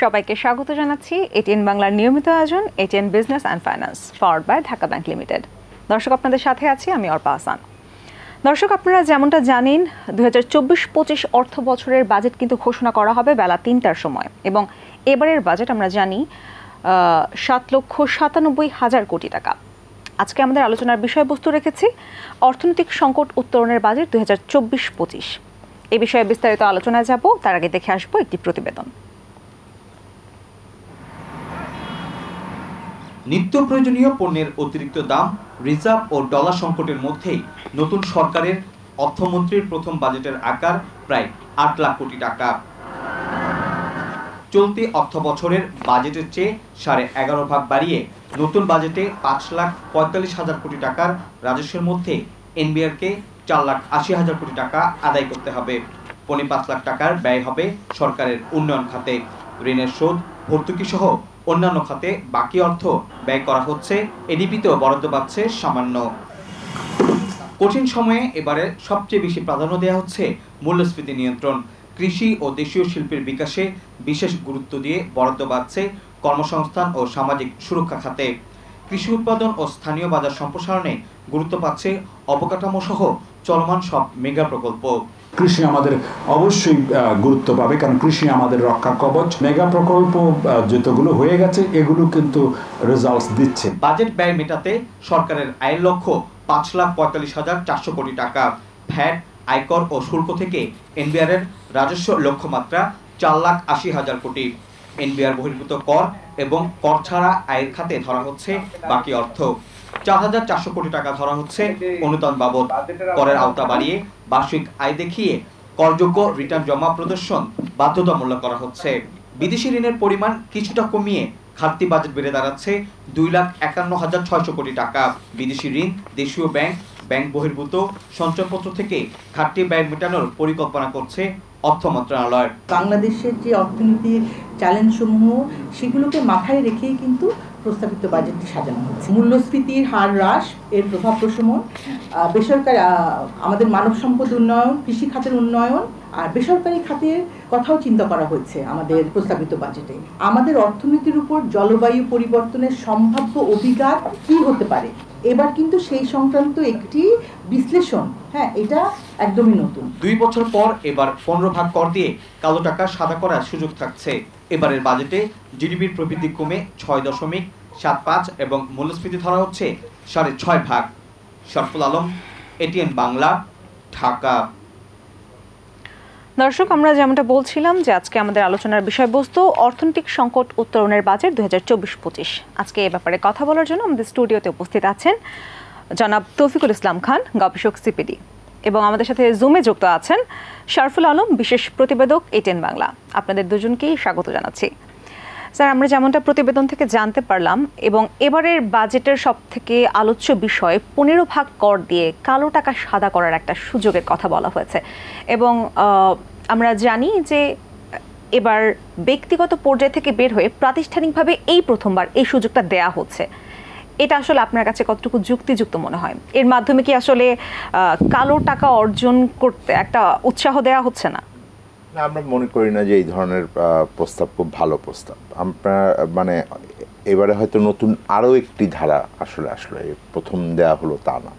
সবাইকে স্বাগত জানাচ্ছি এটিএন বাংলার নিয়মিত আয়োজন ATN business and finance powered by Dhaka bank limited. দর্শক, আপনাদের সাথে আছি আমি অর্পা হাসান। দর্শক, আপনারা যেমনটা জানেন 2024-25 অর্থ বছরের বাজেট কিন্তু ঘোষণা করা হবে বেলা 3টার সময়, এবং এবারের বাজেট আমরা জানি 7,97,000 কোটি টাকা। আজকে আমাদের আলোচনার বিষয়বস্তু রেখেছি অর্থনৈতিক সংকট উত্তরণের বাজেট 2024-25। এই বিষয়ে বিস্তারিত আলোচনায় যাব, তার আগে দেখে আসবো একটি প্রতিবেদন। নিত্য প্রয়োজনীয় পণ্যের অতিরিক্ত দাম, রিজার্ভ ও ডলার সংকটের মধ্যেই নতুন সরকারের অর্থমন্ত্রীর প্রথম বাজেটের আকার প্রায় 8 লাখ কোটি টাকা। চলতি অর্থ বছরের বাজেটের চেয়ে 11.5 ভাগ বাড়িয়ে নতুন বাজেটে 5,45,000 কোটি টাকার রাজস্বের মধ্যে এনবিআরকে 4,80,000 কোটি টাকা আদায় করতে হবে। 5.5 লাখ টাকার ব্যয় হবে সরকারের উন্নয়ন খাতে। ঋণের শোধ, ভর্তুকি সহ অন্যান্য খাতে বাকি অর্থ ব্যয় করা হচ্ছে। এডিপিতেও বরাদ্দ পাচ্ছে সামান্য। কঠিন সময়ে এবারে সবচেয়ে বেশি প্রাধান্য দেওয়া হচ্ছে মূল্যস্ফীতি নিয়ন্ত্রণ। কৃষি ও দেশীয় শিল্পের বিকাশে বিশেষ গুরুত্ব দিয়ে বরাদ্দ পাচ্ছে কর্মসংস্থান ও সামাজিক সুরক্ষা খাতে। কৃষি উৎপাদন ও স্থানীয় বাজার সম্প্রসারণে গুরুত্ব পাচ্ছে অবকাঠামো সহ চলমান সব মেগা প্রকল্প। কৃষি আমাদের অবশ্যই গুরুত্ব পাবে, কারণ কৃষি আমাদের রক্ষা কবচ। মেগা প্রকল্প যতগুলো হয়ে গেছে এগুলো কিন্তু রেজাল্টস দিচ্ছে। বাজেট ব্যয় মেটাতে সরকারের আয়ের লক্ষ্য 5,45,400 কোটি টাকা। ভ্যাট, আয়কর ও শুল্ক থেকে এনবিআর এর রাজস্ব লক্ষ্যমাত্রা 4,80,000 কোটি। এনবিআর বহির্ভূত কর এবং কর ছাড়া আয়ের খাতে ধরা হচ্ছে বাকি অর্থ। 4,400 কোটি টাকা ধরা হচ্ছে অনুদান বাবদ। করের আওতা বাড়িয়ে বার্ষিক আয় দেখিয়ে করযোগ্য রিটার্ন জমা প্রদর্শন বাধ্যতামূলক করা হচ্ছে। বিদেশি ঋণের পরিমাণ কিছুটা কমিয়ে ঘাটতি বাজেট বেড়ে দাঁড়াচ্ছে 2,51,600 কোটি টাকা। বিদেশি ঋণ, দেশীয় ব্যাংক, ব্যাংক বহির্ভূত সঞ্চয়পত্র থেকে ঘাটতি ব্যয় মেটানোর পরিকল্পনা করছে অর্থ মন্ত্রণালয়। বাংলাদেশের যে অর্থনীতির চ্যালেঞ্জসমূহ সেগুলোকে মাথায় রেখেই কিন্তু প্রস্তাবিত বাজেটটি সাজানো হচ্ছে। মূল্যস্ফীতির হার হ্রাস, এর প্রভাব প্রশমন, বেসরকারি আমাদের মানব সম্পদ উন্নয়ন, কৃষি খাতের উন্নয়ন আর বেসরকারি খাতের কথাও চিন্তা করা হয়েছে আমাদের প্রস্তাবিত বাজেটে। আমাদের অর্থনীতির উপর জলবায়ু পরিবর্তনের সম্ভাব্য অভিঘাত কি হতে পারে, এবার কিন্তু সেই সংক্রান্ত একটি বিশ্লেষণ, এটা একদমই নতুন। 2 বছর পর এবার 15 ভাগ কর দিয়ে কালো টাকা সাদা করার সুযোগ থাকছে। এবারের বাজেটে জিডিপির প্রবৃদ্ধি কমে 6.75 এবং মূল্যস্ফীতি ধরা হচ্ছে 6.5 ভাগ। শরফুল আলম, এটিএন বাংলা, ঢাকা। দর্শক, আমরা যেমনটা বলছিলাম যে আজকে আমাদের আলোচনার বিষয়বস্তু অর্থনৈতিক সংকট উত্তরণের বাজেট 2024-25। আজকে এ ব্যাপারে কথা বলার জন্য আমাদের স্টুডিওতে উপস্থিত আছেন জনাব তৌফিকুল ইসলাম খান, গবেষক সিপিডি, এবং আমাদের সাথে জুমে যুক্ত আছেন শরফুল আলম, বিশেষ প্রতিবেদক এটিএন বাংলা। আপনাদের দুজনকেই স্বাগত জানাচ্ছি। স্যার, আমরা যেমনটা প্রতিবেদন থেকে জানতে পারলাম, এবং এবারের বাজেটের সব থেকে আলোচ্য বিষয় 15 ভাগ কর দিয়ে কালো টাকা সাদা করার একটা সুযোগের কথা বলা হয়েছে, এবং আমরা জানি যে এবার ব্যক্তিগত পর্যায় থেকে বের হয়ে প্রাতিষ্ঠানিকভাবে এই প্রথমবার এই সুযোগটা দেয়া হচ্ছে। এটা আসলে আপনার কাছে কতটুকু যুক্তিযুক্ত মনে হয়? এর মাধ্যমে কি আসলে কালো টাকা অর্জন করতে একটা উৎসাহ দেওয়া হচ্ছে না? আমরা মনে করি না যে এই ধরনের প্রস্তাব খুব ভালো প্রস্তাব। আমরা এবারে হয়তো নতুন আরও একটি ধারা আসলে প্রথম দেয়া হলো তা না।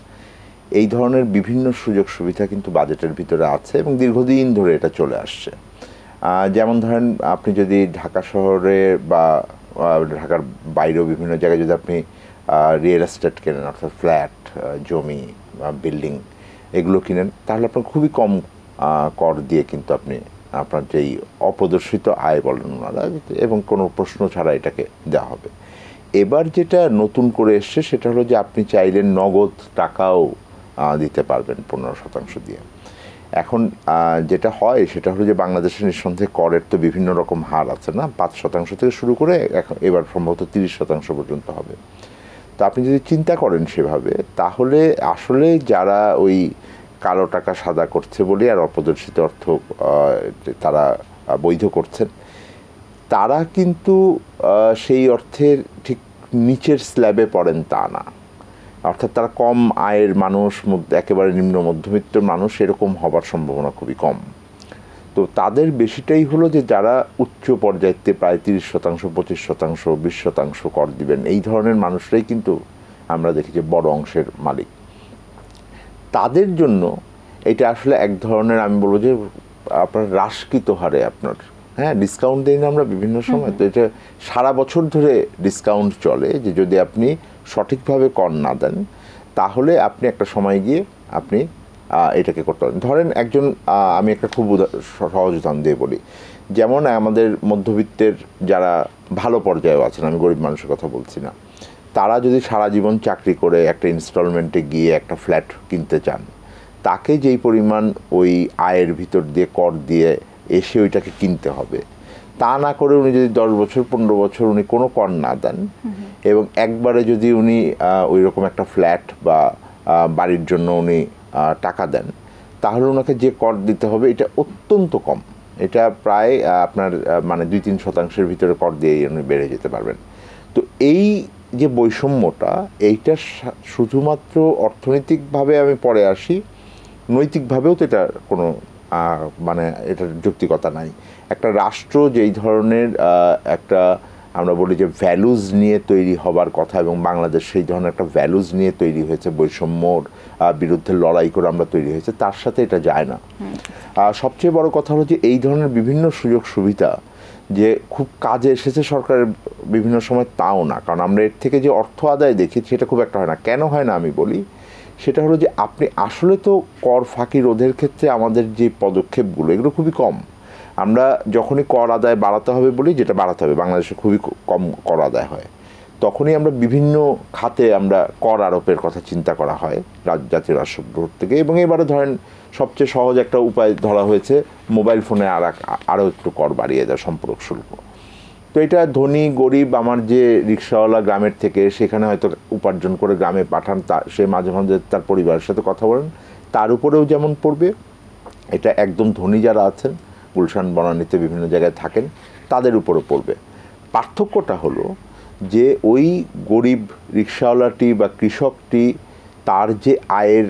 এই ধরনের বিভিন্ন সুযোগ সুবিধা কিন্তু বাজেটের ভিতরে আছে এবং দীর্ঘদিন ধরে এটা চলে আসছে। যেমন ধরেন, আপনি যদি ঢাকা শহরে বা ঢাকার বাইরেও বিভিন্ন জায়গায় যদি আপনি রিয়েল এস্টেট কেনেন, অর্থাৎ ফ্ল্যাট, জমি, বিল্ডিং এগুলো কিনেন, তাহলে আপনার খুবই কম কর দিয়ে কিন্তু আপনি আপনার যেই অপ্রদর্শিত আয় বলেন ওনারা, এবং কোনো প্রশ্ন ছাড়া এটাকে দেওয়া হবে। এবার যেটা নতুন করে এসছে সেটা হলো যে আপনি চাইলে নগদ টাকাও দিতে পারবেন 15% দিয়ে। এখন যেটা হয় সেটা হলো যে বাংলাদেশের নিঃসন্দেহে করের তো বিভিন্ন রকম হার আছে না, 5% থেকে শুরু করে এবার সম্ভবত 30% পর্যন্ত হবে। তো আপনি যদি চিন্তা করেন সেভাবে, তাহলে আসলে যারা ওই কালো টাকা সাদা করছে বলে আর অপ্রদর্শিত অর্থ তারা বৈধ করছেন, তারা কিন্তু সেই অর্থের ঠিক নিচের স্ল্যাবে পড়েন তা না। অর্থাৎ তারা কম আয়ের মানুষ, একেবারে নিম্ন মধ্যবিত্ত মানুষ, এরকম হবার সম্ভাবনা খুবই কম। তো তাদের বেশিটাই হলো যে যারা উচ্চ পর্যায়েতে প্রায় 30%, 25%, 20% কর দিবেন, এই ধরনের মানুষরাই কিন্তু আমরা দেখি যে বড় অংশের মালিক। তাদের জন্য এটা আসলে এক ধরনের, আমি বলবো যে আপনার হ্রাসকৃত হারে আপনার, হ্যাঁ, ডিসকাউন্ট দিই না আমরা বিভিন্ন সময়, তো এটা সারা বছর ধরে ডিসকাউন্ট চলে যে যদি আপনি সঠিকভাবে কর না দেন তাহলে আপনি একটা সময় গিয়ে আপনি এটাকে করতে পারেন। ধরেন একজন, আমি একটা খুব সহজ উদাহরণ দিয়ে বলি, যেমন আমাদের মধ্যবিত্তের যারা ভালো পর্যায়েও আছেন, আমি গরিব মানুষের কথা বলছি না, তারা যদি সারা জীবন চাকরি করে একটা ইনস্টলমেন্টে গিয়ে একটা ফ্ল্যাট কিনতে চান, তাকে যেই পরিমাণ ওই আয়ের ভিতর দিয়ে কর দিয়ে এসে ওইটাকে কিনতে হবে, তা না করে উনি যদি 10 বছর 15 বছর উনি কোনো কর না দেন এবং একবারে যদি উনি ওই রকম একটা ফ্ল্যাট বা বাড়ির জন্য উনি টাকা দেন, তাহলে ওনাকে যে কর দিতে হবে এটা অত্যন্ত কম, এটা প্রায় আপনার মানে 2-3% ভিতরে কর দিয়ে উনি বেড়ে যেতে পারবেন। তো এই যে বৈষম্যটা, এইটা শুধুমাত্র অর্থনৈতিকভাবে আমি পরে আসি, নৈতিকভাবেও তো এটা কোনো মানে এটার যৌক্তিকতা নাই। একটা রাষ্ট্র যেই ধরনের একটা আমরা বলি যে ভ্যালুজ নিয়ে তৈরি হবার কথা, এবং বাংলাদেশ সেই ধরনের একটা ভ্যালুজ নিয়ে তৈরি হয়েছে, বৈষম্যর বিরুদ্ধে লড়াই করে আমরা তৈরি হয়েছে, তার সাথে এটা যায় না। সবচেয়ে বড় কথা হলো যে এই ধরনের বিভিন্ন সুযোগ সুবিধা যে খুব কাজে এসেছে সরকারের বিভিন্ন সময়, তাও না, কারণ আমরা এর থেকে যে অর্থ আদায় দেখি সেটা খুব একটা হয় না। কেন হয় না আমি বলি, সেটা হলো যে আপনি আসলে তো কর ফাঁকি রোধের ক্ষেত্রে আমাদের যে পদক্ষেপগুলো এগুলো খুবই কম। আমরা যখনই কর আদায় বাড়াতে হবে বলি, যেটা বাড়াতে হবে, বাংলাদেশে খুবই কম কর আদায় হয়, তখনই আমরা বিভিন্ন খাতে আমরা কর আরোপের কথা চিন্তা করা হয় জাতীয় রাজস্ব বোর্ড থেকে। এবং এবারে ধরেন সবচেয়ে সহজ একটা উপায় ধরা হয়েছে মোবাইল ফোনে আরও একটু কর বাড়িয়ে দেওয়া, সম্পর্ক শুল্ক। তো এটা ধনী গরিব, আমার যে রিক্সাওয়ালা গ্রামের থেকে সেখানে হয়তো উপার্জন করে গ্রামে পাঠান, সে মাঝে মাঝে তার পরিবারের সাথে কথা বলেন, তার উপরেও যেমন পড়বে, এটা একদম ধনী যারা আছেন গুলশান বনানীতে বিভিন্ন জায়গায় থাকেন তাদের উপরও পড়বে। পার্থক্যটা হলো যে ওই গরিব রিক্সাওয়ালাটি বা কৃষকটি তার যে আয়ের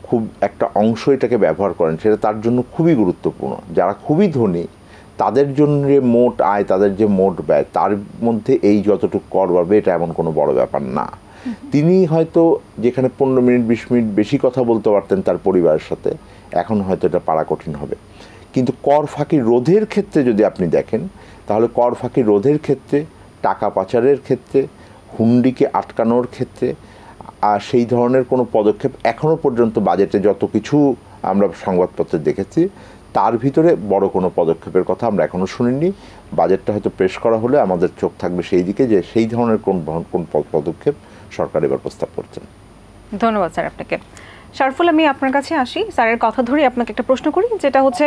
খুব একটা অংশ এটাকে ব্যবহার করেন, সেটা তার জন্য খুবই গুরুত্বপূর্ণ। যারা খুবই ধনী তাদের জন্য যে মোট আয়, তাদের যে মোট ব্যয়, তার মধ্যে এই যতটুকু কর বাড়বে এটা এমন কোনো বড় ব্যাপার না। তিনি হয়তো যেখানে 15 মিনিট 20 মিনিট বেশি কথা বলতে পারতেন তার পরিবারের সাথে, এখন হয়তো এটা পারা কঠিন হবে। কিন্তু কর ফাঁকি রোধের ক্ষেত্রে যদি আপনি দেখেন, তাহলে কর ফাঁকি রোধের ক্ষেত্রে, টাকা পাচারের ক্ষেত্রে, হুন্ডিকে আটকানোর ক্ষেত্রে আর সেই ধরনের কোনো পদক্ষেপ এখনও পর্যন্ত বাজেটে যত কিছু আমরা সংবাদপত্রে দেখেছি তার ভিতরে বড় কোনো পদক্ষেপের কথা আমরা এখনও শুনিনি। বাজেটটা হয়তো পেশ করা হলে আমাদের চোখ থাকবে সেই দিকে যে সেই ধরনের কোন পদক্ষেপ সরকার এবার প্রস্তাব করছেন। ধন্যবাদ স্যার আপনাকে। শারফুল, আমি আপনার কাছে আসি, স্যারের কথা ধরে আপনাকে একটা প্রশ্ন করি, যেটা হচ্ছে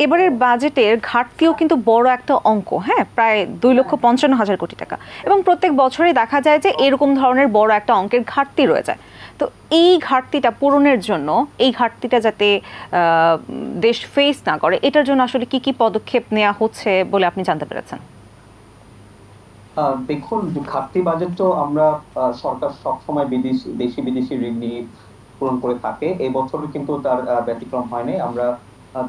এবারের বাজেটের ঘাটতিও কিন্তু বড় একটা অঙ্ক, হ্যাঁ, প্রায় 2,55,000 কোটি টাকা, এবং প্রত্যেক বছরই দেখা যায় যে এরকম ধরনের বড় একটা অঙ্কের ঘাটতি রয়ে যায়। তো এই ঘাটতিটা পূরণের জন্য, এই ঘাটতিটা যাতে দেশ ফেস না করে, এটার জন্য আসলে কি কি পদক্ষেপ নেওয়া হচ্ছে বলে আপনি জানতে পেরেছেন? দেখুন, ঘাটতি বাজেট তো আমরা সরকার সবসময় দেশি বিদেশি ঋণ নিয়ে পূরণ করে থাকে। এই বছরও কিন্তু তার ব্যতিক্রম হয়নি। আমরা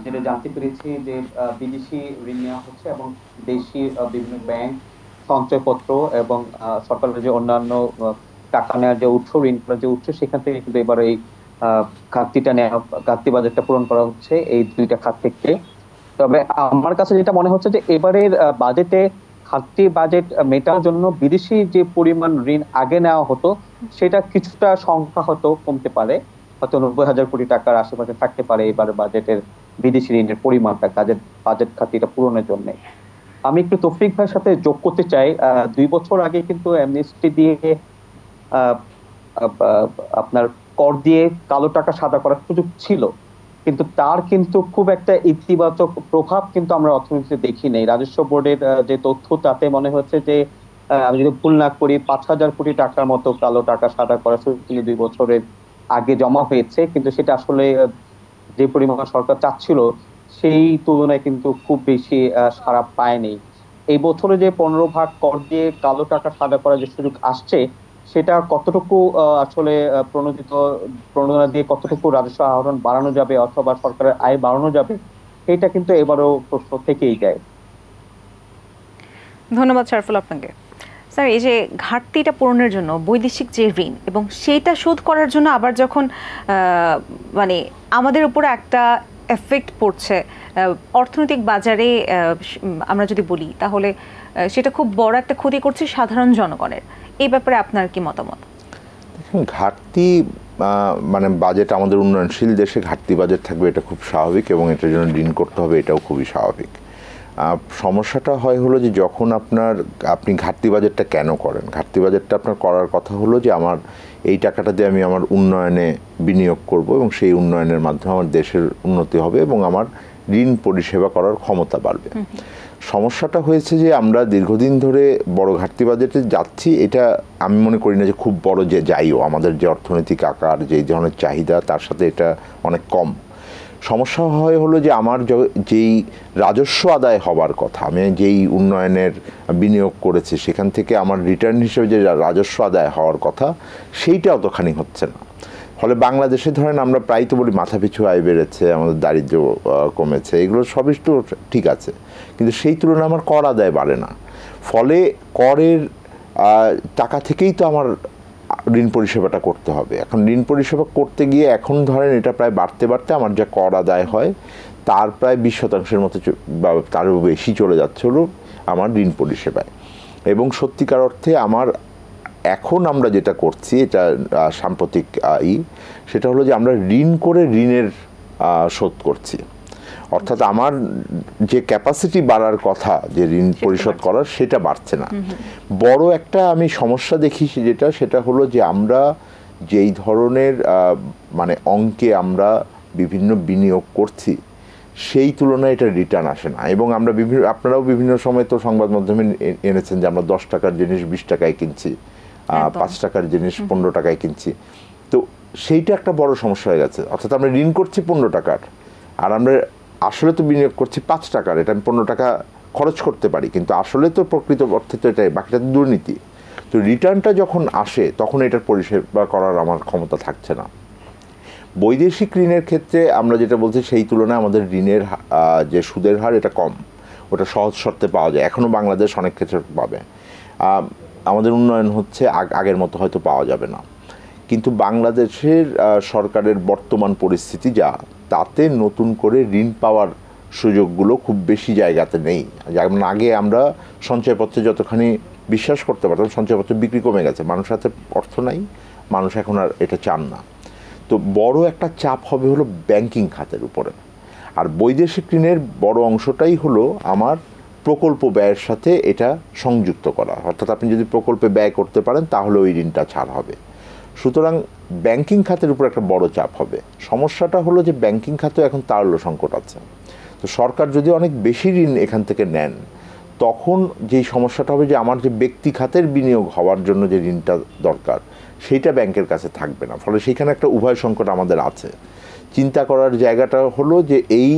যেটা জানতে পেরেছি যে বিদেশি ঋণ নেওয়া হচ্ছে এবং দেশি বিভিন্ন ব্যাংক, সঞ্চয়পত্র এবং সরকারের যে অন্যান্য টাকা নেওয়ার যে উৎস, ঋণ করার যে উৎস, সেখান থেকে কিন্তু এবার এই ঘাটতি বাজেটটা পূরণ করা হচ্ছে এই দুইটা খাত থেকে। তবে আমার কাছে যেটা মনে হচ্ছে যে এবারের বাজেটে ঘাটতি বাজেট মেটার জন্য বিদেশি যে পরিমাণ ঋণ আগে নেওয়া হতো সেটা কিছুটা সংখ্যা হয়তো কমতে পারে, হয়তো 90,000 কোটি টাকার আশেপাশে থাকতে পারে এবার বাজেটের বিদেশি ঋণের পরিমাণটা বাজেট ঘাটতিটা পূরণের জন্য। আমি একটু তৌফিক ভাইয়ের সাথে যোগ করতে চাই, 2 বছর আগে কিন্তু অ্যামনেস্টি দিয়ে আপনার কর দিয়ে কালো টাকা সাদা করার সুযোগ ছিল, কিন্তু তার কিন্তু খুব একটা ইতিবাচক প্রভাব কিন্তু আমরা অর্থনীতিতে দেখি নাই। রাজস্ব বোর্ডের যে তথ্য তাতে মনে হচ্ছে যে আমি যদি ভুল না করি 5,000 কোটি টাকার মতো কালো টাকা সাদা করার সুযোগ 2 বছরের আগে জমা হয়েছে, কিন্তু সেটা আসলে যে পরিমাণ সরকার চাচ্ছিল সেই তুলনায় কিন্তু খুব বেশি সাড়া পায়নি। এই বছরে যে 15 ভাগ কর দিয়ে কালো টাকা সাদা করার যে সুযোগ আসছে, সেটা কতটুকু আসলে প্রণোদনা দিয়ে কতটুকু রাজস্ব আহরণ বাড়ানো যাবে অথবা সরকারের আয় বাড়ানো যাবে, এটা কিন্তু এবারও প্রশ্ন থেকেই যায়। ধন্যবাদ শরফুল আপনাকে। স্যার, এই যে ঘাটতিটা পূরণের জন্য বৈদেশিক যে ঋণ এবং সেইটা শোধ করার জন্য আবার যখন মানে আমাদের উপরে একটা এফেক্ট পড়ছে অর্থনৈতিক বাজারে, আমরা যদি বলি তাহলে সেটা খুব বড় একটা ক্ষতি করছে সাধারণ জনগণের। এই ব্যাপারে আপনার কি মতামত? ঘাটতি মানে বাজেট, আমাদের উন্নয়নশীল দেশে ঘাটতি বাজেট থাকবে, এটা খুব স্বাভাবিক, এবং এটার জন্য ঋণ করতে হবে, এটাও খুবই স্বাভাবিক। সমস্যাটা হলো যে যখন আপনি ঘাটতি বাজেটটা কেন করেন? ঘাটতি বাজেটটা আপনার করার কথা হলো যে আমার এই টাকাটা দিয়ে আমি আমার উন্নয়নে বিনিয়োগ করব এবং সেই উন্নয়নের মাধ্যমে আমার দেশের উন্নতি হবে এবং আমার ঋণ পরিষেবা করার ক্ষমতা বাড়বে। সমস্যাটা হয়েছে যে আমরা দীর্ঘদিন ধরে বড় ঘাটতি বাজেটে যাচ্ছি। এটা আমি মনে করি না যে খুব বড় যে যাইও, আমাদের যে অর্থনৈতিক আকার, যে ধরনের চাহিদা, তার সাথে এটা অনেক কম। সমস্যা হলো যে আমার যেই রাজস্ব আদায় হবার কথা, আমি যেই উন্নয়নের বিনিয়োগ করেছি সেখান থেকে আমার রিটার্ন হিসেবে যে রাজস্ব আদায় হওয়ার কথা সেইটা অতখানি হচ্ছে না। ফলে বাংলাদেশে ধরেন আমরা প্রায় তো বলি মাথাপিছু আয় বেড়েছে, আমাদের দারিদ্র্য কমেছে, এগুলো সবই তো ঠিক আছে, কিন্তু সেই তুলনায় আমার কর আদায় বাড়ে না। ফলে করের টাকা থেকেই তো আমার ঋণ পরিষেবাটা করতে হবে। এখন ঋণ পরিষেবা করতে গিয়ে এখন ধরেন এটা প্রায় বাড়তে বাড়তে আমার যা কর আদায় হয় তার প্রায় 20% মতো বা তারও বেশি চলে যাচ্ছে হলো আমার ঋণ পরিষেবায়। এবং সত্যিকার অর্থে আমার এখন আমরা যেটা করছি, এটা সাম্প্রতিক সেটা হলো যে আমরা ঋণ করে ঋণের শোধ করছি। অর্থাৎ আমার যে ক্যাপাসিটি বাড়ার কথা যে ঋণ পরিশোধ করার, সেটা বাড়ছে না। বড় একটা আমি সমস্যা দেখি সেটা হলো যে আমরা যেই ধরনের মানে অঙ্কে আমরা বিভিন্ন বিনিয়োগ করছি সেই তুলনায় এটা রিটার্ন আসে না। এবং আমরা আপনারাও বিভিন্ন সময় তো সংবাদ মাধ্যমে এনেছেন যে আমরা 10 টাকার জিনিস 20 টাকায় কিনছি, 5 টাকার জিনিস 15 টাকায় কিনছি। তো সেইটা একটা বড় সমস্যা হয়ে গেছে। অর্থাৎ আমরা ঋণ করছি 15 টাকার, আর আমরা আসলে তো বিনিয়োগ করছি 5 টাকার। এটা আমি 15 টাকা খরচ করতে পারি, কিন্তু আসলে তো প্রকৃত অর্থে তো এটাই, বাকিটা তো দুর্নীতি। তো রিটার্নটা যখন আসে তখন এটার পরিষেবা করার আমার ক্ষমতা থাকছে না। বৈদেশিক ঋণের ক্ষেত্রে আমরা যেটা বলছি সেই তুলনায় আমাদের ঋণের যে সুদের হার এটা কম, ওটা সহজ শর্তে পাওয়া যায়। এখনও বাংলাদেশ অনেক ক্ষেত্রে পাবে। আমাদের উন্নয়ন হচ্ছে, আগের মতো হয়তো পাওয়া যাবে না, কিন্তু বাংলাদেশের সরকারের বর্তমান পরিস্থিতি যা, তাতে নতুন করে ঋণ পাওয়ার সুযোগগুলো খুব বেশি জায়গাতে নেই। যেমন আগে আমরা সঞ্চয়পত্রে যতখানি বিশ্বাস করতে পারতাম, সঞ্চয়পত্র বিক্রি কমে গেছে, মানুষের হাতে অর্থ নাই, মানুষ এখন আর এটা চান না। তো বড় একটা চাপ হবে হলো ব্যাংকিং খাতের উপরে। আর বৈদেশিক ঋণের বড় অংশটাই হলো আমার প্রকল্প ব্যয়ের সাথে এটা সংযুক্ত করা। অর্থাৎ আপনি যদি প্রকল্পে ব্যয় করতে পারেন তাহলে ওই ঋণটা ছাড় হবে। সুতরাং ব্যাংকিং খাতের উপর একটা বড় চাপ হবে। সমস্যাটা হলো যে ব্যাংকিং খাতে এখন তারল্য সংকট আছে। তো সরকার যদি অনেক বেশি ঋণ এখান থেকে নেন, তখন যেই সমস্যাটা হবে যে আমার যে ব্যক্তি খাতের বিনিয়োগ হওয়ার জন্য যে ঋণটা দরকার সেইটা ব্যাংকের কাছে থাকবে না। ফলে সেইখানে একটা উভয় সংকট আমাদের আছে। চিন্তা করার জায়গাটা হলো যে এই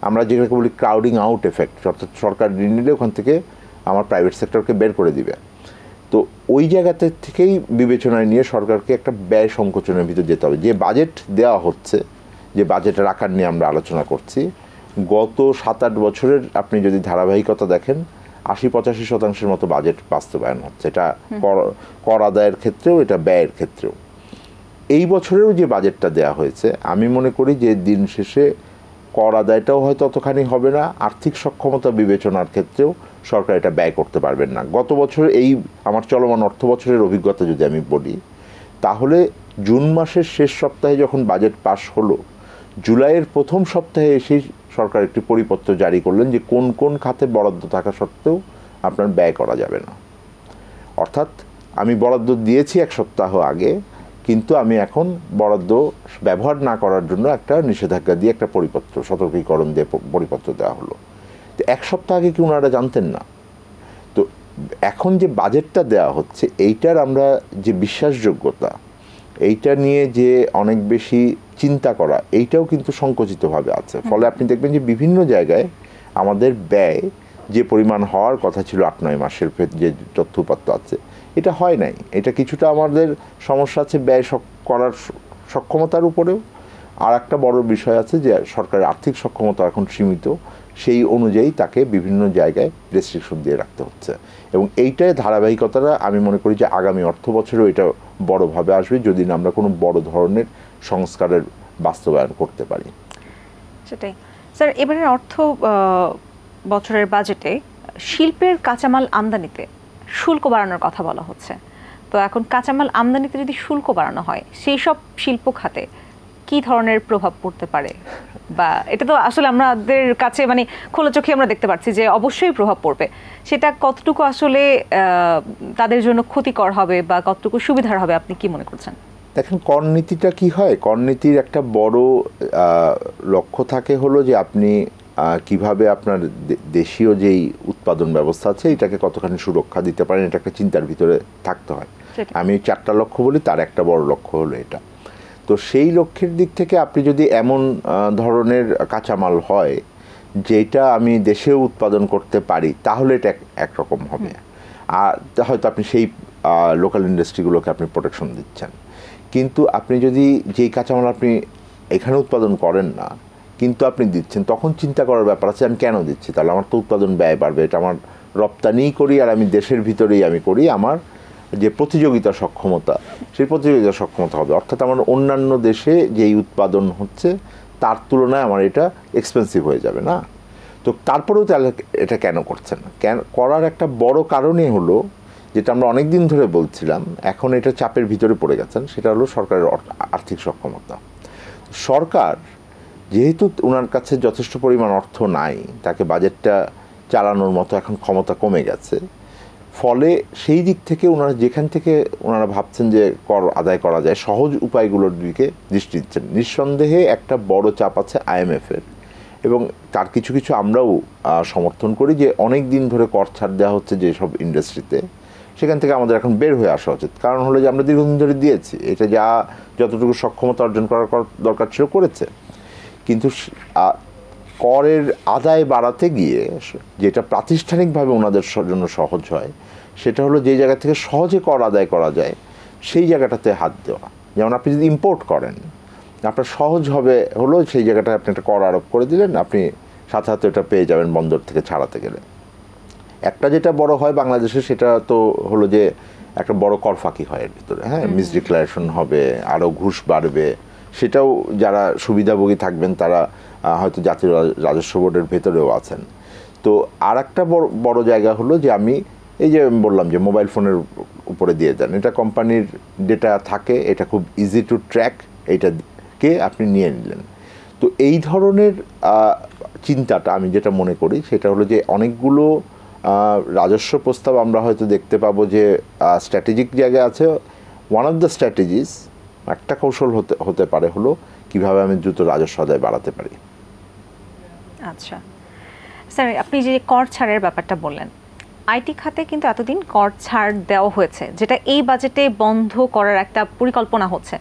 আমরা যেটাকে বলি ক্রাউডিং আউট এফেক্ট, অর্থাৎ সরকার ঋণ নিলে ওখান থেকে আমার প্রাইভেট সেক্টরকে বের করে দিবে। তো ওই জায়গাতে থেকেই বিবেচনায় নিয়ে সরকারকে একটা ব্যয় সংকোচনের ভিতর যেতে হবে। যে বাজেট দেওয়া হচ্ছে, যে বাজেটের আকার নিয়ে আমরা আলোচনা করছি, গত 7-8 বছরের আপনি যদি ধারাবাহিকতা দেখেন 80-85% মতো বাজেট বাস্তবায়ন হচ্ছে। এটা কর আদায়ের ক্ষেত্রেও, এটা ব্যয়ের ক্ষেত্রেও। এই বছরেও যে বাজেটটা দেওয়া হয়েছে, আমি মনে করি যে দিন শেষে কর আদায়টাও হয়তো অতখানি হবে না, আর্থিক সক্ষমতা বিবেচনার ক্ষেত্রেও সরকার এটা ব্যয় করতে পারবেন না। গত বছর এই আমার চলমান অর্থ বছরের অভিজ্ঞতা যদি আমি বলি, তাহলে জুন মাসের শেষ সপ্তাহে যখন বাজেট পাস হলো, জুলাইয়ের প্রথম সপ্তাহে এসেই সরকার একটি পরিপত্র জারি করলেন যে কোন কোন খাতে বরাদ্দ থাকা সত্ত্বেও আপনার ব্যয় করা যাবে না। অর্থাৎ আমি বরাদ্দ দিয়েছি 1 সপ্তাহ আগে, কিন্তু আমি এখন বরাদ্দ ব্যবহার না করার জন্য একটা নিষেধাজ্ঞা দিয়ে একটা পরিপত্র, সতর্কীকরণ দিয়ে পরিপত্র দেওয়া হলো। তো 1 সপ্তাহ আগে কি ওনারা জানতেন না? তো এখন যে বাজেটটা দেওয়া হচ্ছে, এইটার আমরা যে বিশ্বাসযোগ্যতা, এইটা নিয়ে যে অনেক বেশি চিন্তা করা, এইটাও কিন্তু সংকুচিতভাবে আছে। ফলে আপনি দেখবেন যে বিভিন্ন জায়গায় আমাদের ব্যয় যে পরিমাণ হওয়ার কথা ছিল 8-9 মাসের যে তথ্যপাত্র আছে, এটা হয় নাই। এটা কিছুটা আমাদের সমস্যা আছে ব্যয় করার সক্ষমতার উপরেও, আর একটা বড় বিষয় আছে যে সরকারের আর্থিক সক্ষমতা এখন সীমিত, সেই অনুযায়ী তাকে বিভিন্ন জায়গায় রেস্ট্রিকশন দিয়ে রাখতে হচ্ছে, এবং এইটাই ধারাবাহিকতাটা আমি মনে করি যে আগামী অর্থ বছরেও এটা বড়ভাবে আসবে যদি না আমরা কোনো বড় ধরনের সংস্কারের বাস্তবায়ন করতে পারি। সেটাই স্যার, এবারের অর্থ বছরের বাজেটে শিল্পের কাঁচামাল আমদানিতে শুল্ক বাড়ানোর কথা বলা হচ্ছে। তো এখন কাঁচামাল আমদানিতে যদি শুল্ক বাড়ানো হয়, সেই সব শিল্প খাতে কি ধরনের প্রভাব পড়তে পারে? বা এটা তো আসলে আমাদের কাছে মানে খোলা চোখে আমরা দেখতে পাচ্ছি যে অবশ্যই প্রভাব পড়বে, সেটা কতটুকু আসলে তাদের জন্য ক্ষতিকর হবে বা কতটুকু সুবিধার হবে আপনি কি মনে করছেন? দেখেন, কর নীতিটা কি হয়, কর নীতির একটা বড় লক্ষ্য থাকে হলো যে আপনি কিভাবে আপনার দেশীয় যেই উৎপাদন ব্যবস্থা আছে এটাকে কতখানি সুরক্ষা দিতে পারেন, এটা একটা চিন্তার ভিতরে থাকতে হয়। আমি 4টা লক্ষ্য বলি, তার একটা বড় লক্ষ্য হলো এটা। তো সেই লক্ষ্যের দিক থেকে আপনি যদি এমন ধরনের কাঁচামাল হয় যেটা আমি দেশেও উৎপাদন করতে পারি, তাহলে এটা একরকম হবে। আর হয়তো আপনি সেই লোকাল ইন্ডাস্ট্রিগুলোকে আপনি প্রোটেকশন দিচ্ছেন। কিন্তু আপনি যদি যেই কাঁচামাল আপনি এখানে উৎপাদন করেন না কিন্তু আপনি দিচ্ছেন, তখন চিন্তা করার ব্যাপার আছে আমি কেন দিচ্ছি, তাহলে আমার তো উৎপাদন ব্যয় বাড়বে, এটা আমার রপ্তানিই করি আর আমি দেশের ভিতরেই আমি করি, আমার যে প্রতিযোগিতা সক্ষমতা সেই প্রতিযোগিতা সক্ষমতা হবে, অর্থাৎ আমার অন্যান্য দেশে যেই উৎপাদন হচ্ছে তার তুলনায় আমার এটা এক্সপেন্সিভ হয়ে যাবে না। তো তারপরেও তাহলে এটা কেন করছেন না, কেন করার একটা বড় কারণই হলো যেটা আমরা অনেক দিন ধরে বলছিলাম, এখন এটা চাপের ভিতরে পড়ে গেছেন, সেটা হলো সরকারের আর্থিক সক্ষমতা। সরকার যেহেতু ওনার কাছে যথেষ্ট পরিমাণ অর্থ নাই, তাকে বাজেটটা চালানোর মতো এখন ক্ষমতা কমে গেছে, ফলে সেই দিক থেকে ওনারা যেখান থেকে ওনারা ভাবছেন যে কর আদায় করা যায় সহজ উপায়গুলোর দিকে দৃষ্টি দিচ্ছেন। নিঃসন্দেহে একটা বড় চাপ আছে IMF-এর, এবং তার কিছু কিছু আমরাও সমর্থন করি যে অনেক দিন ধরে কর ছাড় দেওয়া হচ্ছে যেসব ইন্ডাস্ট্রিতে, সেখান থেকে আমাদের এখন বের হয়ে আসা উচিত। কারণ হলো যে আমরা দীর্ঘদিন ধরে দিয়েছি, এটা যতটুকু সক্ষমতা অর্জন করার দরকার ছিল করেছে, কিন্তু করের আদায় বাড়াতে গিয়ে যেটা প্রাতিষ্ঠানিকভাবে ওনাদের জন্য সহজ হয় সেটা হলো যে জায়গা থেকে সহজে কর আদায় করা যায় সেই জায়গাটাতে হাত দেওয়া। যেমন আপনি যদি ইম্পোর্ট করেন, আপনার সহজ হবে হলো সেই জায়গাটায় আপনি একটা কর আরোপ করে দিলেন, আপনি সাথে সাথে এটা পেয়ে যাবেন বন্দর থেকে ছাড়াতে গেলে। একটা যেটা বড় হয় বাংলাদেশে সেটা তো হলো যে একটা বড় কর ফাঁকি হয় এর ভিতরে, হ্যাঁ, মিসডিক্লারেশন হবে, আরও ঘুষ বাড়বে, সেটাও যারা সুবিধাভোগী থাকবেন তারা হয়তো জাতীয় রাজস্ব বোর্ডের ভেতরেও আছেন। তো আর একটা বড় জায়গা হলো যে আমি এই যে বললাম যে মোবাইল ফোনের উপরে দিয়ে দেন, এটা কোম্পানির ডেটা থাকে, এটা খুব ইজি টু ট্র্যাক, এইটাকে আপনি নিয়ে নিলেন। তো এই ধরনের চিন্তাটা আমি যেটা মনে করি সেটা হলো যে অনেকগুলো রাজস্ব প্রস্তাব আমরা হয়তো দেখতে পাবো যে স্ট্র্যাটেজিক জায়গায় আছে। ওয়ান অফ দ্য স্ট্র্যাটেজিস, একটা কৌশল হতে পারে হলো কিভাবে আমি দ্রুত রাজস্ব আদায় বাড়াতে পারি। আচ্ছা স্যার, আপনি যে কর ছাড়ের ব্যাপারটা বললেন, আইটি খাতে কিন্তু এতদিন কর ছাড় দেওয়া হয়েছে, যেটা এই বাজেটে বন্ধ করার একটা পরিকল্পনা হচ্ছে।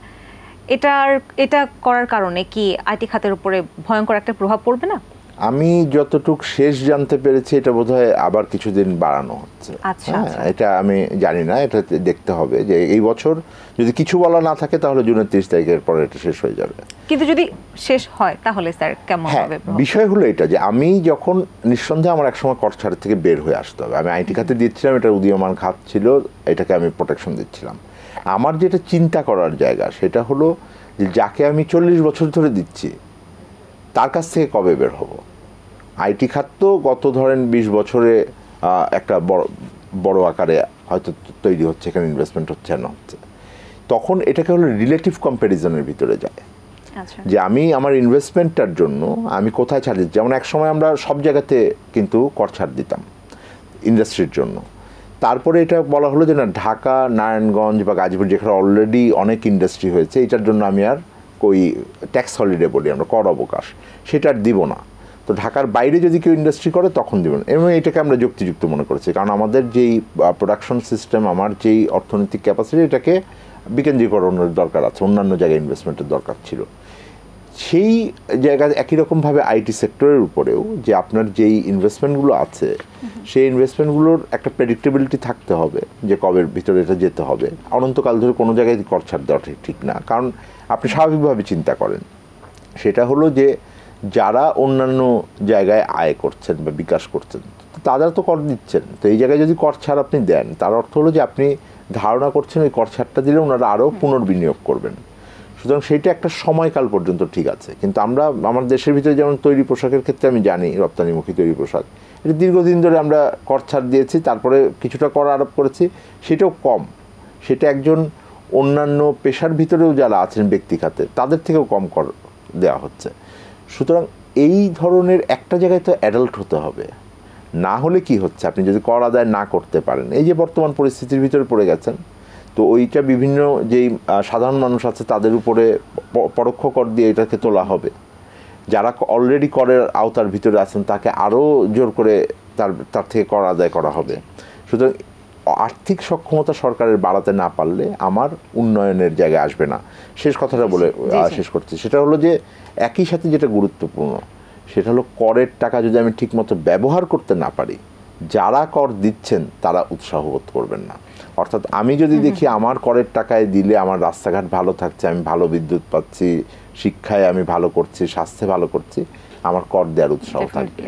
এটা করার কারণে কি আইটি খাতের উপরে ভয়ঙ্কর একটা প্রভাব পড়বে না? আমি যতটুক শেষ জানতে পেরেছি এটা বোধহয় আবার কিছুদিন বাড়ানো হচ্ছে। এটা আমি জানি না, এটা দেখতে হবে যে এই বছর যদি কিছু বলা না থাকে তাহলে জুনের 30 তারিখের পরে এটা শেষ হয়ে যাবে। কিন্তু যদি শেষ হয় তাহলে স্যার কেমন হবে? বিষয় হলো এটা যে আমি যখন নিঃসন্দেহে আমার একসময় কর ছাড়ের থেকে বের হয়ে আসতে হবে। আমি আইটি খাতে দিচ্ছিলাম, এটা উদীয়মান খাত ছিল, এটাকে আমি প্রোটেকশন দিচ্ছিলাম। আমার যেটা চিন্তা করার জায়গা সেটা হলো যে যাকে আমি 40 বছর ধরে দিচ্ছি তার কাছ থেকে কবে বের হব। আইটি খাত তো গত ধরেন 20 বছরে একটা বড় আকারে হয়তো তৈরি হচ্ছে, এখানে ইনভেস্টমেন্ট হচ্ছে না হচ্ছে, তখন এটাকে হলো রিলেটিভ কম্প্যারিজনের ভিতরে যায় যে আমি আমার ইনভেস্টমেন্টটার জন্য আমি কোথায় ছাড় দিচ্ছি। যেমন এক সময় আমরা সব জায়গাতে কিন্তু কর ছাড় দিতাম ইন্ডাস্ট্রির জন্য, তারপরে এটা বলা হলো যে না, ঢাকা, নারায়ণগঞ্জ বা গাজীপুর যেখানে অলরেডি অনেক ইন্ডাস্ট্রি হয়েছে, এটার জন্য আমি আর ওই ট্যাক্স হলিডে বলি আমরা, কর অবকাশ, সেটা আর দিব না। তো ঢাকার বাইরে যদি কেউ ইন্ডাস্ট্রি করে তখন দেবেন, এবং এটাকে আমরা যুক্তিযুক্ত মনে করেছি, কারণ আমাদের যেই প্রোডাকশন সিস্টেম, আমার যেই অর্থনৈতিক ক্যাপাসিটি, এটাকে বিকেন্দ্রীকরণের দরকার আছে, অন্যান্য জায়গায় ইনভেস্টমেন্টের দরকার ছিল। সেই জায়গায় একই রকমভাবে আইটি সেক্টরের উপরেও যে আপনার যেই ইনভেস্টমেন্টগুলো আছে সেই ইনভেস্টমেন্টগুলোর একটা প্রেডিক্টেবিলিটি থাকতে হবে যে কবের ভিতরে এটা যেতে হবে। অনন্তকাল ধরে কোনো জায়গায় কর ছাড় দেওয়া ঠিক না, কারণ আপনি স্বাভাবিকভাবে চিন্তা করেন সেটা হলো যে যারা অন্যান্য জায়গায় আয় করছেন বা বিকাশ করছেন তারা তো কর দিচ্ছেন, তো এই জায়গায় যদি কর ছাড় আপনি দেন তার অর্থ হলো যে আপনি ধারণা করছেন ওই কর ছাড়টা দিলে ওনারা আরও পুনর্বিনিয়োগ করবেন। সুতরাং সেইটা একটা সময়কাল পর্যন্ত ঠিক আছে, কিন্তু আমরা আমার দেশের ভিতরে যেমন তৈরি পোশাকের ক্ষেত্রে আমি জানি রপ্তানিমুখী তৈরি পোশাক এটা দীর্ঘদিন ধরে আমরা কর ছাড় দিয়েছি, তারপরে কিছুটা কর আরোপ করেছি, সেটাও কম, সেটা একজন অন্যান্য পেশার ভিতরেও যারা আছেন ব্যক্তি খাতে তাদের থেকেও কম কর দেওয়া হচ্ছে। সুতরাং এই ধরনের একটা জায়গায় তো অ্যাডাল্ট হতে হবে, না হলে কি হচ্ছে আপনি যদি কর আদায় না করতে পারেন, এই যে বর্তমান পরিস্থিতির ভিতরে পড়ে গেছেন, তো ওইটা বিভিন্ন যেই সাধারণ মানুষ আছে তাদের উপরে পরোক্ষ কর দিয়ে এটাকে তোলা হবে, যারা অলরেডি করের আওতার ভিতরে আছেন তাকে আরও জোর করে তার থেকে কর আদায় করা হবে। সুতরাং আর্থিক সক্ষমতা সরকারের বাড়াতে না পারলে আমার উন্নয়নের জায়গায় আসবে না। শেষ কথাটা বলে শেষ করছি, সেটা হলো যে একই সাথে যেটা গুরুত্বপূর্ণ সেটা হলো করের টাকা যদি আমি ঠিকমতো ব্যবহার করতে না পারি, যারা কর দিচ্ছেন তারা উৎসাহ বোধ করবেন না। অর্থাৎ আমি যদি দেখি আমার করের টাকায় দিলে আমার রাস্তাঘাট ভালো থাকছে, আমি ভালো বিদ্যুৎ পাচ্ছি, শিক্ষায় আমি ভালো করছি, স্বাস্থ্যে ভালো করছি, আমার কর দেওয়ার উৎসাহ থাকবে,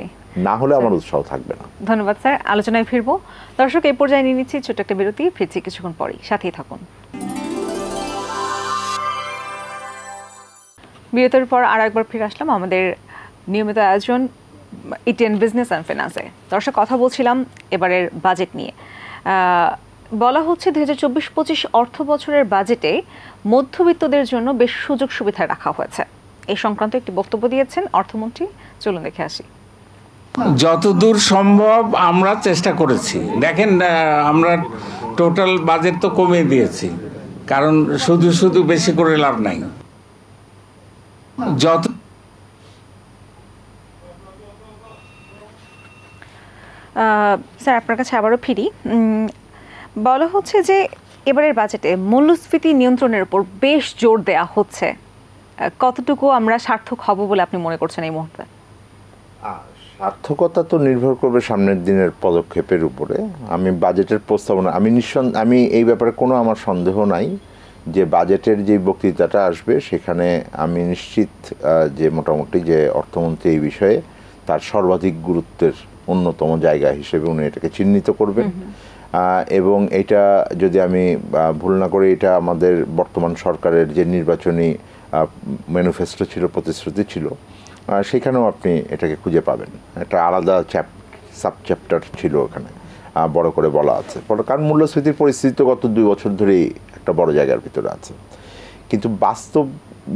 না হলে আমার উৎসাহ থাকবে না। ধন্যবাদ স্যার, আলোচনায় ফিরবো। দর্শক এই পর্যায়ে নিয়ে নিচ্ছি ছোট্ট একটা বিরতি, ফিরছি কিছুক্ষণ পরেই, সাথেই থাকুন। বিরতির পর আর একবার ফিরে আসলাম আমাদের নিয়মিত আয়োজন ইটিএন বিজনেস অ্যান্ড ফিনান্সে। দর্শক কথা বলছিলাম এবারের বাজেট নিয়ে। বলা হচ্ছে 2024-25 অর্থ বছরের বাজেটে মধ্যবিত্তদের জন্য বেশ সুযোগ সুবিধা রাখা হয়েছে। এই সংক্রান্ত একটি বক্তব্য দিয়েছেন অর্থমন্ত্রী, চলুন দেখে আসি। যতদূর সম্ভব আমরা চেষ্টা করেছি। দেখেন আমরা টোটাল বাজেট তো কমিয়ে দিয়েছি, কারণ শুধু শুধু বেশি করে লাভ নাই। যত স্যার আপনার কাছে আবারও ফিরি। বলা হচ্ছে যে এবারের বাজেটে মূল্যস্ফীতি নিয়ন্ত্রণের উপর বেশ জোর দেয়া হচ্ছে, কতটুকু আমরা সার্থক হব বলে আপনি মনে করছেন এই মুহূর্তে? সার্থকতা তো নির্ভর করবে সামনের দিনের পদক্ষেপের উপরে। আমি বাজেটের প্রস্তাবনা আমি এই ব্যাপারে কোনো আমার সন্দেহ নাই যে বাজেটের যে বক্তৃতাটা আসবে সেখানে আমি নিশ্চিত যে মোটামুটি যে অর্থমন্ত্রী এই বিষয়ে তার সর্বাধিক গুরুত্বের অন্যতম জায়গা হিসেবে উনি এটাকে চিহ্নিত করবেন। এবং এটা যদি আমি ভুল না করে এটা আমাদের বর্তমান সরকারের যে নির্বাচনী ম্যানিফেস্টো ছিল, প্রতিশ্রুতি ছিল, সেখানেও আপনি এটাকে খুঁজে পাবেন। একটা আলাদা সাবচ্যাপ্টার ছিল ওখানে, বড় করে বলা আছে। কারণ মূল্যস্ফীতির পরিস্থিতি তো গত 2 বছর ধরেই একটা বড় জায়গার ভিতরে আছে, কিন্তু বাস্তব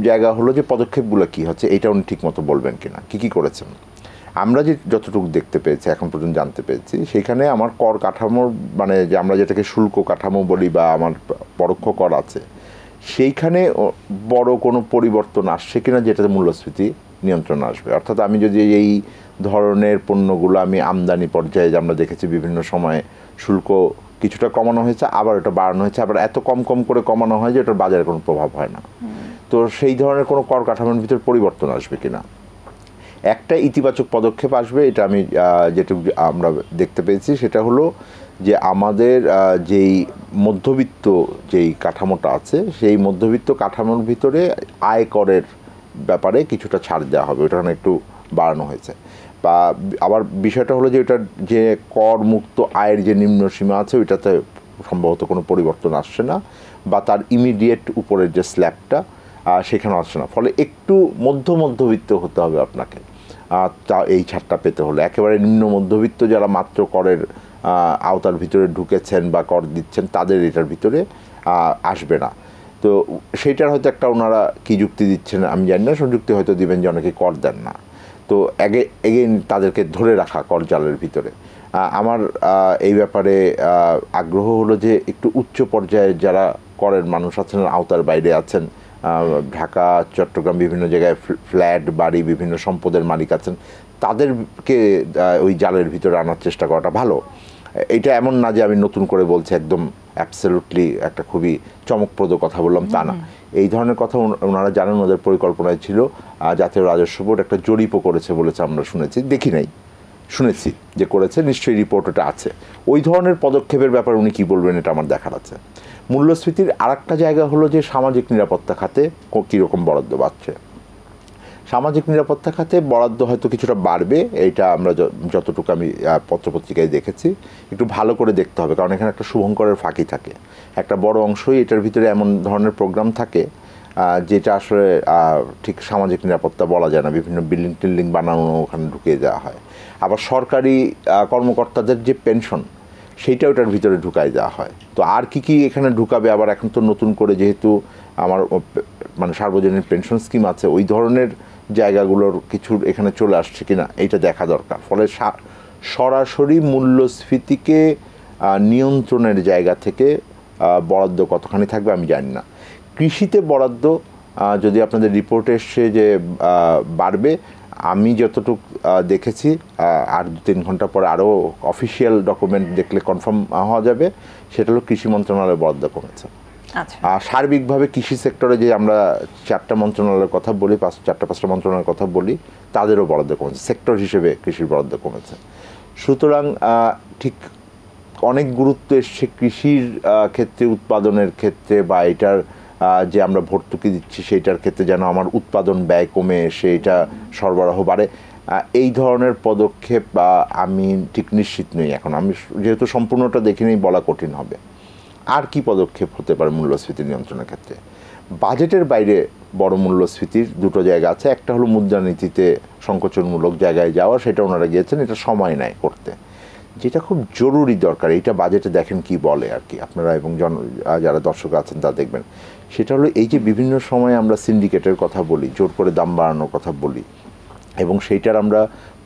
জায়গা হলো যে পদক্ষেপগুলো কী হচ্ছে এটা উনি ঠিকমতো বলবেন কিনা, কী করেছেন। আমরা যে যতটুকু দেখতে পেয়েছি, এখন পর্যন্ত জানতে পেরেছি, সেখানে আমার কর কাঠামোর মানে যে আমরা যেটাকে শুল্ক কাঠামো বলি বা আমার পরোক্ষ কর আছে, সেইখানে বড় কোনো পরিবর্তন আসছে কিনা যেটাতে মূল্যস্ফীতি নিয়ন্ত্রণ আসবে। অর্থাৎ আমি যদি এই ধরনের পণ্যগুলো আমি আমদানি পর্যায়ে, আমরা দেখেছি বিভিন্ন সময়ে শুল্ক কিছুটা কমানো হয়েছে, আবার এটা বাড়ানো হয়েছে, আবার এত কম করে কমানো হয় যে এটার বাজারে কোনো প্রভাব হয় না। তো সেই ধরনের কোনো কর কাঠামোর ভিতরে পরিবর্তন আসবে কিনা, একটা ইতিবাচক পদক্ষেপ আসবে এটা আমি যেটুকু আমরা দেখতে পেয়েছি, সেটা হলো যে আমাদের যেই মধ্যবিত্ত যেই কাঠামোটা আছে সেই মধ্যবিত্ত কাঠামোর ভিতরে আয় করের ব্যাপারে কিছুটা ছাড় দেওয়া হবে, ওটা একটু বাড়ানো হয়েছে। বা আবার বিষয়টা হলো যে ওটার যে কর মুক্ত আয়ের যে নিম্ন সীমা আছে ওইটাতে সম্ভবত কোনো পরিবর্তন আসছে না, বা তার ইমিডিয়েট উপরের যে স্ল্যাবটা সেখানে আসছে না। ফলে একটু মধ্যবিত্ত হতে হবে আপনাকে এই ছাড়টা পেতে হলে। একেবারে নিম্ন মধ্যবিত্ত যারা মাত্র করের আওতার ভিতরে ঢুকেছেন বা কর দিচ্ছেন তাদের এটার ভিতরে আসবে না। তো সেইটার হয়তো একটা ওনারা কী যুক্তি দিচ্ছেন আমি জানি না, যুক্তি হয়তো দিবেন যে অনেকে কর দেন না, তো এগেইন তাদেরকে ধরে রাখা কর জালের ভিতরে। আমার এই ব্যাপারে আগ্রহ হলো যে একটু উচ্চ পর্যায়ে যারা করের মানুষ আছেন, আওতার বাইরে আছেন, ঢাকা, চট্টগ্রাম বিভিন্ন জায়গায় ফ্ল্যাট, বাড়ি, বিভিন্ন সম্পদের মালিক আছেন, তাদেরকে ওই জালের ভিতরে আনার চেষ্টা করাটা ভালো। এটা এমন না যে আমি নতুন করে বলছি, একদম অ্যাবসলিউটলি একটা খুবই চমকপ্রদ কথা বললাম তা না। এই ধরনের কথা ওনারা জানেন, ওদের পরিকল্পনায় ছিল। জাতীয় রাজস্ব বোর্ড একটা জরিপও করেছে বলেছে, আমরা শুনেছি, দেখি নাই, শুনেছি যে করেছে, নিশ্চয়ই রিপোর্ট ওটা আছে। ওই ধরনের পদক্ষেপের ব্যাপারে উনি কী বলবেন এটা আমার দেখার আছে। মূল্যস্ফীতির আরেকটা জায়গা হলো যে সামাজিক নিরাপত্তা খাতে কীরকম বরাদ্দ পাচ্ছে। সামাজিক নিরাপত্তা খাতে বরাদ্দ হয়তো কিছুটা বাড়বে, এইটা আমরা যতটুকু আমি পত্রপত্রিকায় দেখেছি। একটু ভালো করে দেখতে হবে, কারণ এখানে একটা শুভঙ্করের ফাঁকি থাকে, একটা বড় অংশই এটার ভিতরে এমন ধরনের প্রোগ্রাম থাকে যেটা আসলে ঠিক সামাজিক নিরাপত্তা বলা যায় না। বিভিন্ন বিল্ডিং টিল্ডিং বানানো ওখানে ঢুকিয়ে দেওয়া হয়, আবার সরকারি কর্মকর্তাদের যে পেনশন সেইটা ওটার ভিতরে ঢুকাই দেওয়া হয়। তো আর কি এখানে ঢুকাবে, আবার এখন তো নতুন করে যেহেতু আমার মানে সার্বজনীন পেনশন স্কিম আছে, ওই ধরনের জায়গাগুলোর কিছু এখানে চলে আসছে কিনা এইটা দেখা দরকার। ফলে সরাসরি মূল্যস্ফীতিকে নিয়ন্ত্রণের জায়গা থেকে বরাদ্দ কতখানি থাকবে আমি জানি না। কৃষিতে বরাদ্দ যদি আপনাদের রিপোর্টে এসছে যে বাড়বে, আমি যতটুকু দেখেছি আর 2-3 ঘন্টা পরে আরও অফিসিয়াল ডকুমেন্ট দেখলে কনফার্ম হওয়া যাবে, সেটা হলো কৃষি মন্ত্রণালয়ের বরাদ্দ কমেছে। আর সার্বিকভাবে কৃষি সেক্টরে যে আমরা 4টা মন্ত্রণালয়ের কথা বলি, 4-5টা মন্ত্রণালয়ের কথা বলি, তাদেরও বরাদ্দ কমেছে, সেক্টর হিসেবে কৃষির বরাদ্দ কমেছে। সুতরাং ঠিক অনেক গুরুত্ব এসছে কৃষির ক্ষেত্রে, উৎপাদনের ক্ষেত্রে, বা এটার যে আমরা ভর্তুকি দিচ্ছি সেইটার ক্ষেত্রে যেন আমার উৎপাদন ব্যয় কমে এসে এটা সরবরাহ বাড়ে। এই ধরনের পদক্ষেপ আমি ঠিক নিশ্চিত নই এখন, আমি যেহেতু সম্পূর্ণটা দেখিনি বলা কঠিন হবে। আর কি পদক্ষেপ হতে পারে মূল্যস্ফীতি নিয়ন্ত্রণের ক্ষেত্রে? বাজেটের বাইরে বড় মূল্যস্ফীতির দুটো জায়গা আছে, একটা হলো মুদ্রানীতিতে সংকোচনমূলক জায়গায় যাওয়া, সেটা ওনারা গিয়েছেন, এটা সময় নেয় করতে। যেটা খুব জরুরি দরকার, এইটা বাজেটে দেখেন কি বলে আর কি আপনারা এবং যারা দর্শক আছেন তা দেখবেন, সেটা হলো এই যে বিভিন্ন সময় আমরা সিন্ডিকেটের কথা বলি, জোর করে দাম বাড়ানোর কথা বলি, এবং সেইটার আমরা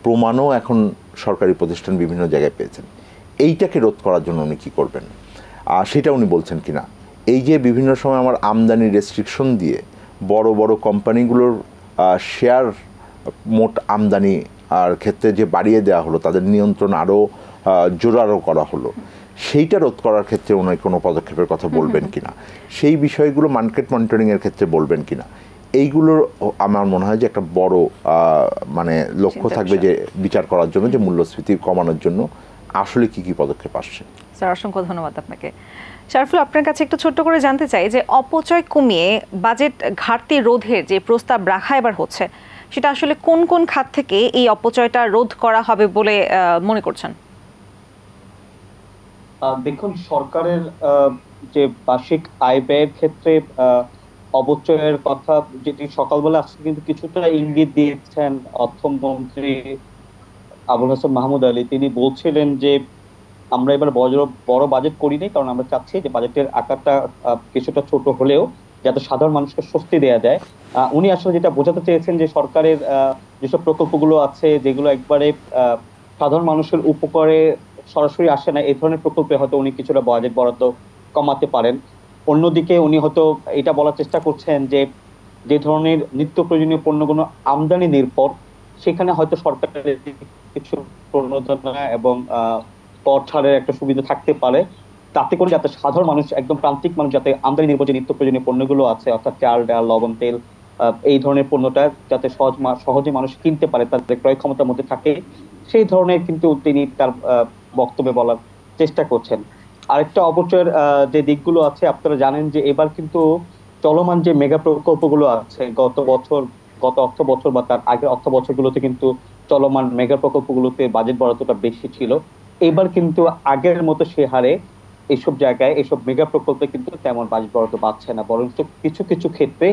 প্রমাণও এখন সরকারি প্রতিষ্ঠান বিভিন্ন জায়গায় পেয়েছেন। এইটাকে রোধ করার জন্য উনি কী করবেন সেটা উনি বলছেন কিনা। এই যে বিভিন্ন সময় আমার আমদানি রেস্ট্রিকশন দিয়ে বড় বড় কোম্পানিগুলোর শেয়ার মোট আমদানি আর ক্ষেত্রে যে বাড়িয়ে দেওয়া হলো, তাদের নিয়ন্ত্রণ আরও জোরালো করা হলো, সেইটা রোধ করার ক্ষেত্রে উনি কোনো পদক্ষেপের কথা বলবেন কিনা, সেই বিষয়গুলো মার্কেট মনিটরিংয়ের ক্ষেত্রে বলবেন কিনা, এইগুলোর আমার মনে হয় যে একটা বড় মানে লক্ষ্য থাকবে যে বিচার করার জন্য যে মূল্যস্ফীতি কমানোর জন্য আসলে কি কি পদক্ষেপ আসছে। স্যার অসংখ্য ধন্যবাদ আপনাকে। শারফুল, আপনার কাছে একটু ছোট্ট করে জানতে চাই যে অপচয় কমিয়ে বাজেট ঘাটতি রোধের যে প্রস্তাব রাখা এবার হচ্ছে, সেটা আসলে কোন কোন খাত থেকে এই অপচয়টা রোধ করা হবে বলে মনে করছেন? দেখুন, সরকারের যে বার্ষিক আয় ব্যয়ের ক্ষেত্রে অপচয়ের কথা যেটি সকালবেলা আজকে কিন্তু কিছুটা ইঙ্গিত দিয়েছেন অর্থমন্ত্রী আবুল হাসান মাহমুদ আলী। তিনি বলছিলেন যে আমরা এবার বড় বাজেট করিনি, কারণ আমরা চাচ্ছি যে বাজেটের আকারটা কিছুটা ছোট হলেও যাতে সাধারণ মানুষকে স্বস্তি দেওয়া যায়। উনি আসলে যেটা বোঝাতে চেয়েছেন যে সরকারের যেসব প্রকল্পগুলো আছে যেগুলো একবারে সাধারণ মানুষের উপকারে সরাসরি আসে না, এই ধরনের প্রকল্পে হয়তো উনি কিছুটা বাজেট বরাদ্দ কমাতে পারেন। অন্যদিকে উনি হয়তো এটা বলার চেষ্টা করছেন যে যে ধরনের নিত্য প্রয়োজনীয় পণ্যগুলো আমদানি নির্ভর, সেখানে হয়তো সরকারের কিছু প্রণোদনা এবং কর ছাড়ের একটা সুবিধা থাকতে পারে, তাতে করে যাতে সাধারণ মানুষ, একদম প্রান্তিক মানুষ যাতে আমদানি নির্ভর যে নিত্য প্রয়োজনীয় পণ্যগুলো আছে, অর্থাৎ চাল, ডাল, লবণ, তেল, এই ধরনের পণ্যটা যাতে সহজে মানুষ কিনতে পারে, তাদের ক্রয় ক্ষমতার মধ্যে থাকে, সেই ধরনের কিন্তু তিনি তার বক্তব্যে বলার চেষ্টা করছেন। আরেকটা অপচয়ের যে দিকগুলো আছে, আপনারা জানেন যে এবার কিন্তু চলমান যে মেগা প্রকল্পগুলো আছে, গত অর্থ বছর বা তার আগের অর্থ বছরগুলোতে কিন্তু চলমান মেগা প্রকল্পগুলোতে বাজেট বরাদ্দটা বেশি ছিল। এবার কিন্তু আগের মতো সে হারে এইসব জায়গায় এইসব মেগা প্রকল্পে কিন্তু তেমন বাজেট বরাদ্দ পাচ্ছে না, বরং কিছু কিছু ক্ষেত্রে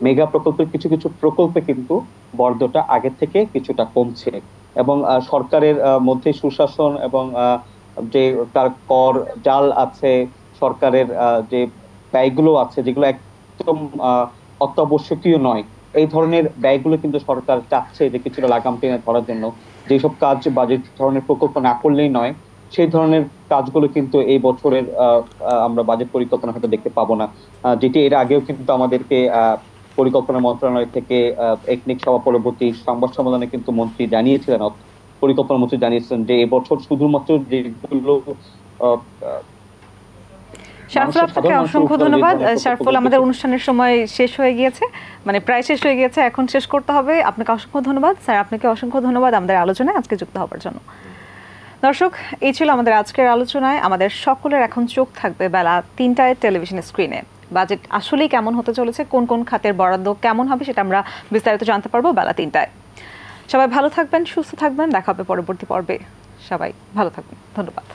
মেগা প্রকল্পের কিছু কিছু প্রকল্পে কিন্তু বরাদ্দটা আগের থেকে কিছুটা কমছে। এবং সরকারের মধ্যে সুশাসন এবং যে তার কর জাল আছে, সরকারের যে ব্যয়গুলো আছে যেগুলো একদম অত্যাবশ্যকীয় নয়, এই ধরনের ব্যয়গুলো কিন্তু সরকার চাচ্ছে যে কিছুটা লাগাম টেনে ধরার জন্য। যেসব কাজ বাজেট ধরনের প্রকল্প না করলেই নয়, সেই ধরনের কাজগুলো কিন্তু এই বছরের আমরা বাজেট পরিকল্পনা হয়তো দেখতে পাবো না, যেটি এর আগেও কিন্তু আমাদেরকে পরিকল্পনা মন্ত্রণালয় থেকে একনিক সভা পরবর্তী সংবাদ সম্মেলনে কিন্তু মন্ত্রী জানিয়েছিলেন, পরিকল্পনা মন্ত্রী জানিয়েছিলেন যে এবছর শুধুমাত্র যেগুলো শারফুল, আপনাকে অসংখ্য ধন্যবাদ। শারফুল, আমাদের অনুষ্ঠানের সময় শেষ হয়ে গিয়েছে, মানে প্রায় শেষ হয়ে গিয়েছে, এখন শেষ করতে হবে। আপনাকে অসংখ্য ধন্যবাদ স্যার, আপনাকে অসংখ্য ধন্যবাদ আমাদের আলোচনায় আজকে যুক্ত হওয়ার জন্য। দর্শক, এই ছিল আমাদের আজকের আলোচনায়। আমাদের সকলের এখন চোখ থাকবে বেলা 3টায় টেলিভিশন স্ক্রিনে। বাজেট আসলেই কেমন হতে চলেছে, কোন কোন খাতের বরাদ্দ কেমন হবে, সেটা আমরা বিস্তারিত জানতে পারবো বেলা 3টায়। সবাই ভালো থাকবেন, সুস্থ থাকবেন, দেখা হবে পরবর্তী পর্বে। সবাই ভালো থাকবেন, ধন্যবাদ।